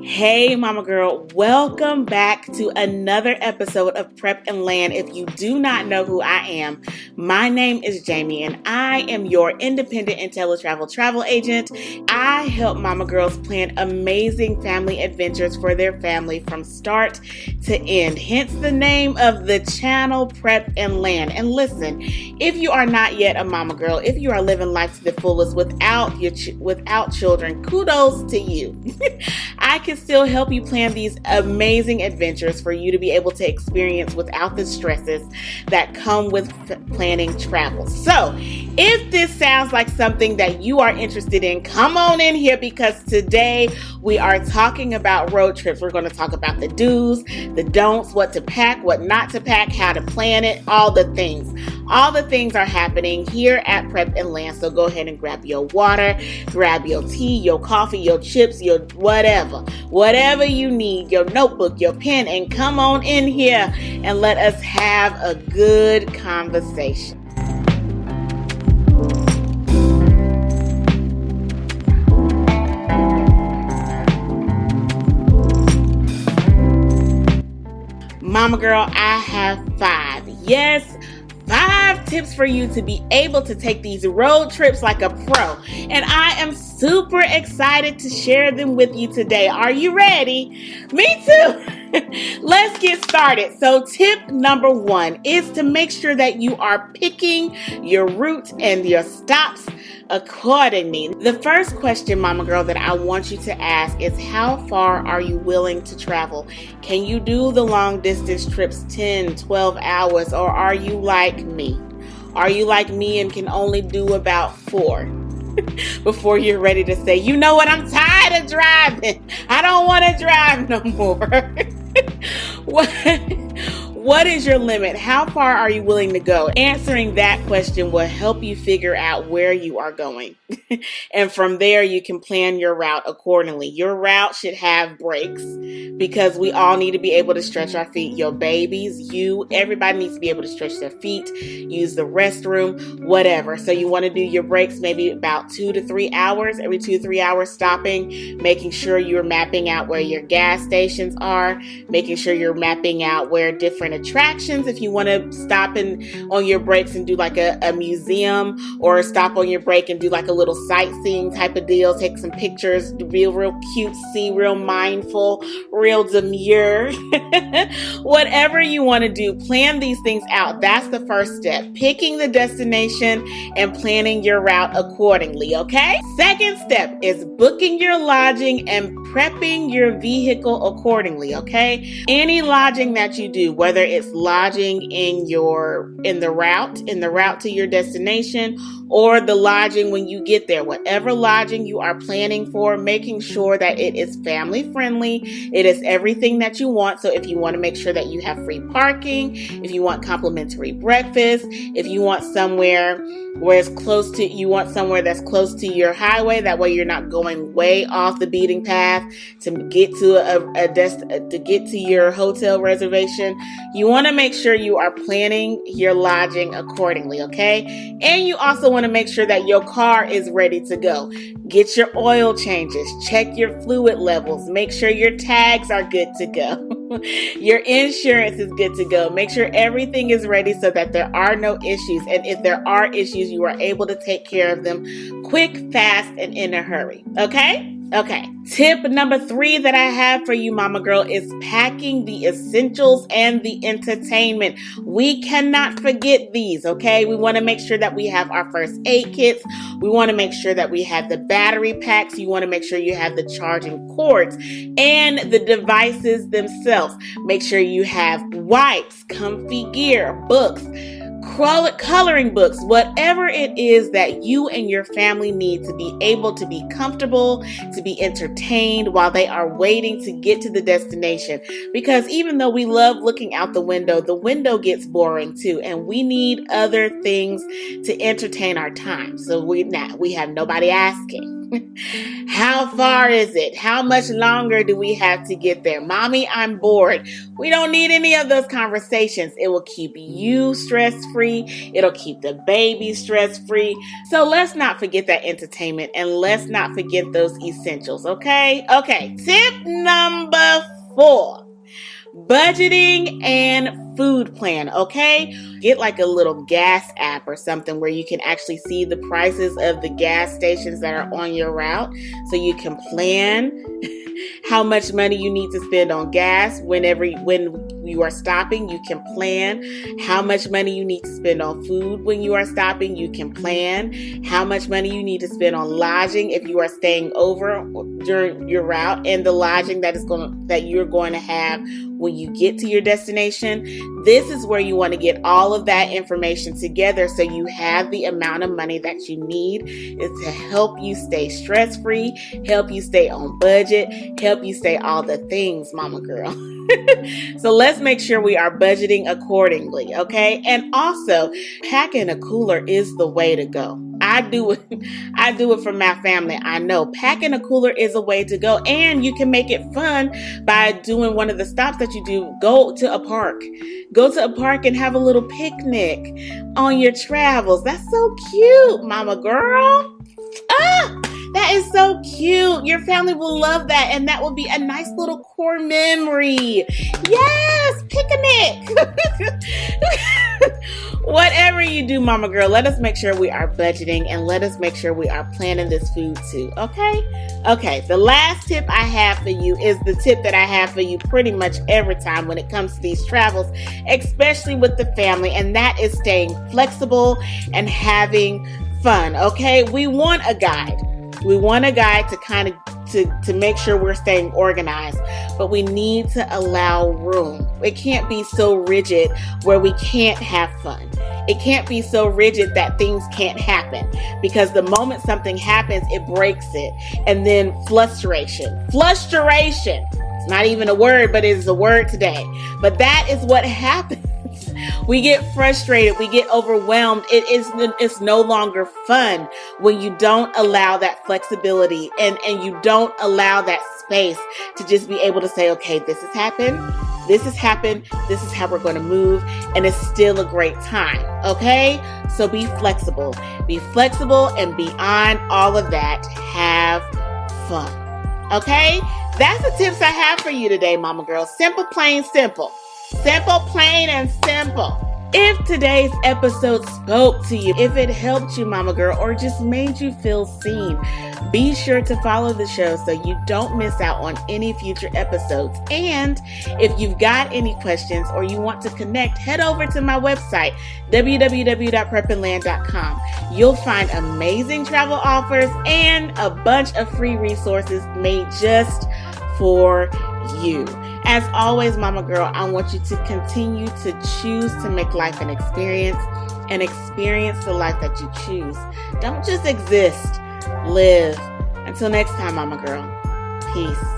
Hey, Mama Girl, welcome back to another episode of Prep and Land. If you do not know who I am, my name is Jaime and I am your independent InteleTravel travel agent. I help Mama Girls plan amazing family adventures for their family from start to end. Hence the name of the channel, Prep and Land. And listen, if you are not yet a Mama Girl, if you are living life to the fullest without children, kudos to you. I can still help you plan these amazing adventures for you to be able to experience without the stresses that come with planning travel. So, if this sounds like something that you are interested in, come on in here because today we are talking about road trips. We're going to talk about the do's, the don'ts, what to pack, what not to pack, how to plan it, all the things. All the things are happening here at Prep and Land. So go ahead and grab your water, grab your tea, your coffee, your chips, your whatever you need, your notebook, your pen, and come on in here and let us have a good conversation. Mama Girl, I have 5. Yes, 5 tips for you to be able to take these road trips like a pro. And I am super excited to share them with you today. Are you ready? Me too. Let's get started. So tip number 1 is to make sure that you are picking your route and your stops accordingly. The first question, Mama Girl, that I want you to ask is how far are you willing to travel? Can you do the long distance trips 10, 12 hours, or are you like me? Are you like me and can only do about 4? Before you're ready to say, you know what, I'm tired of driving. I don't want to drive no more. What is your limit? How far are you willing to go? Answering that question will help you figure out where you are going. And from there, you can plan your route accordingly. Your route should have breaks because we all need to be able to stretch our feet. Your babies, everybody needs to be able to stretch their feet, use the restroom, whatever. So you want to do your breaks maybe about 2 to 3 hours, every 2 to 3 hours stopping, making sure you're mapping out where your gas stations are, making sure you're mapping out where different attractions, if you want to stop on your breaks and do like a museum, or stop on your break and do like a little sightseeing type of deal, take some pictures, real cutesy, real mindful, real demure. Whatever you want to do, plan these things out. That's the first step, picking the destination and planning your route accordingly, okay? Second step is booking your lodging and prepping your vehicle accordingly, okay? Any lodging that you do, whether it's lodging in the route to your destination, or the lodging when you get there, whatever lodging you are planning for, making sure that it is family friendly, it is everything that you want. So if you want to make sure that you have free parking, if you want complimentary breakfast, if you want somewhere that's close to your highway, that way you're not going way off the beating path to get to get to your hotel reservation. You want to make sure you are planning your lodging accordingly, okay? And you also want to make sure that your car is ready to go. Get your oil changes, check your fluid levels, make sure your tags are good to go. Your insurance is good to go. Make sure everything is ready so that there are no issues. And if there are issues, you are able to take care of them quick, fast, and in a hurry. Okay? Okay. Tip number 3 that I have for you, Mama Girl, is packing the essentials and the entertainment. We cannot forget these, okay? We want to make sure that we have our first aid kits. We want to make sure that we have the battery packs. You want to make sure you have the charging cords and the devices themselves. Make sure you have wipes, comfy gear, books, coloring books, whatever it is that you and your family need to be able to be comfortable, to be entertained while they are waiting to get to the destination. Because even though we love looking out the window gets boring too, and we need other things to entertain our time. So we have nobody asking. How far is it? How much longer do we have to get there? Mommy, I'm bored. We don't need any of those conversations. It will keep you stress-free. It'll keep the baby stress-free. So let's not forget that entertainment, and let's not forget those essentials, okay? Okay, tip number 4. Budgeting and food plan, okay? Get like a little gas app or something where you can actually see the prices of the gas stations that are on your route, so you can plan how much money you need to spend on gas when you are stopping. You can plan how much money you need to spend on food when you are stopping. You can plan how much money you need to spend on lodging if you are staying over during your route, and the lodging that you're going to have when you get to your destination. This is where you want to get all of that information together so you have the amount of money that you need to help you stay stress-free, help you stay on budget, help you stay all the things, Momma Girl. So let's make sure we are budgeting accordingly, okay? And also, packing a cooler is the way to go. I do it for my family. I know packing a cooler is a way to go, and you can make it fun by doing one of the stops that you do. Go to a park and have a little picnic on your travels. That's so cute, Momma Girl. That is so cute. Your family will love that, and that will be a nice little core memory. Yes, picnic. Whatever you do, Momma Girl, let us make sure we are budgeting, and let us make sure we are planning this food too, okay? Okay, the last tip I have for you is the tip that I have for you pretty much every time when it comes to these travels, especially with the family, and that is staying flexible and having fun, okay? We want a guide. We want a guide to kind of to make sure we're staying organized, but we need to allow room. It can't be so rigid where we can't have fun. It can't be so rigid that things can't happen, because the moment something happens, it breaks it. And then frustration. It's not even a word, but it is a word today. But that is what happens. We get frustrated. We get overwhelmed. It's no longer fun when you don't allow that flexibility and you don't allow that space to just be able to say, okay, this has happened. This has happened. This is how we're going to move. And it's still a great time. Okay? So be flexible. Be flexible, and beyond all of that, have fun. Okay? That's the tips I have for you today, Momma Girl. Simple, plain, simple. Simple, plain, and simple. If today's episode spoke to you, if it helped you, Momma Girl, or just made you feel seen, be sure to follow the show so you don't miss out on any future episodes. And if you've got any questions or you want to connect, head over to my website, www.prepandland.com. You'll find amazing travel offers and a bunch of free resources made just for you. As always, Momma Girl, I want you to continue to choose to make life an experience, and experience the life that you choose. Don't just exist, live. Until next time, Momma Girl. Peace.